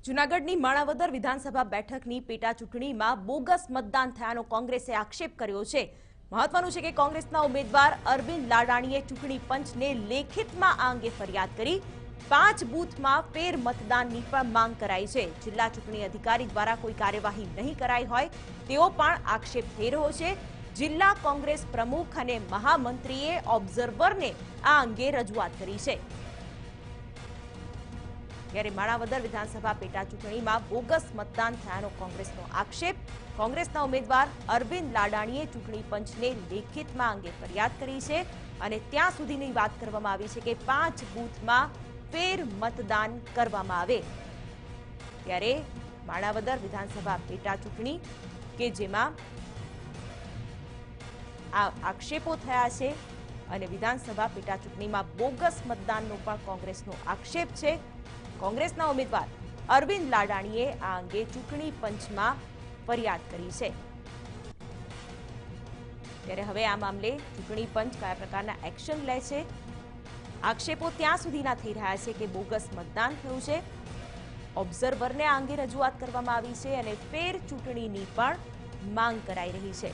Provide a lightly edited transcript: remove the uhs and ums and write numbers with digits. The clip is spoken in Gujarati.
જૂનાગઢની માણાવદર વિધાનસભા બેઠકની પેટા ચૂંટણીમાં બોગસ મતદાન થયાનો કોંગ્રેસે આક્ષેપ કર્યો છે। મહત્વનું છે કે કોંગ્રેસના ઉમેદવાર અરવિંદ લાડાણીએ ચૂંટણી પંચને લેખિતમાં આ અંગે ફરિયાદ કરી 5 બૂથમાં ફેર મતદાનની પણ માંગ કરાઈ છે। જિલ્લા ચૂંટણી અધિકારી દ્વારા કોઈ કાર્યવાહી નહીં કરાઈ હોય તેવો પણ આક્ષેપ થઈ રહ્યો છે। જિલ્લા કોંગ્રેસ પ્રમુખ અને મહામંત્રીએ ઓબ્ઝર્વરને આ અંગે રજૂઆત કરી છે। ત્યારે માણાવદર વિધાનસભા પેટા ચૂંટણીમાં બોગસ મતદાન થયાનો કોંગ્રેસનો આક્ષેપ। કોંગ્રેસના ઉમેદવાર અરવિંદ લાડાણીએ ચૂંટણી પંચને લેખિતમાં અંગે ફરિયાદ કરી છે અને ત્યાં સુધીની વાત કરવામાં આવી છે કે 5 બૂથમાં ફેર મતદાન કરવામાં આવે। ત્યારે માણાવદર વિધાનસભા પેટા ચૂંટણી કે જેમાં આ આક્ષેપો થયા છે અને વિધાનસભા પેટા ચૂંટણીમાં બોગસ મતદાનનો પણ કોંગ્રેસનો આક્ષેપ છે। કોંગ્રેસના ઉમેદવાર અરવિંદ લાડાણીએ આ અંગે ચૂંટણી પંચમાં ફરિયાદ કરી છે। ત્યારે હવે આ મામલે ચૂંટણી પંચ કયા પ્રકારના એક્શન લે છે? આક્ષેપો ત્યાં સુધીના થઈ રહ્યા છે કે બોગસ મતદાન થયું છે। ઓબ્ઝર્વરને આ અંગે રજૂઆત કરવામાં આવી છે અને ફેર ચૂંટણીની પણ માંગ કરાઈ રહી છે।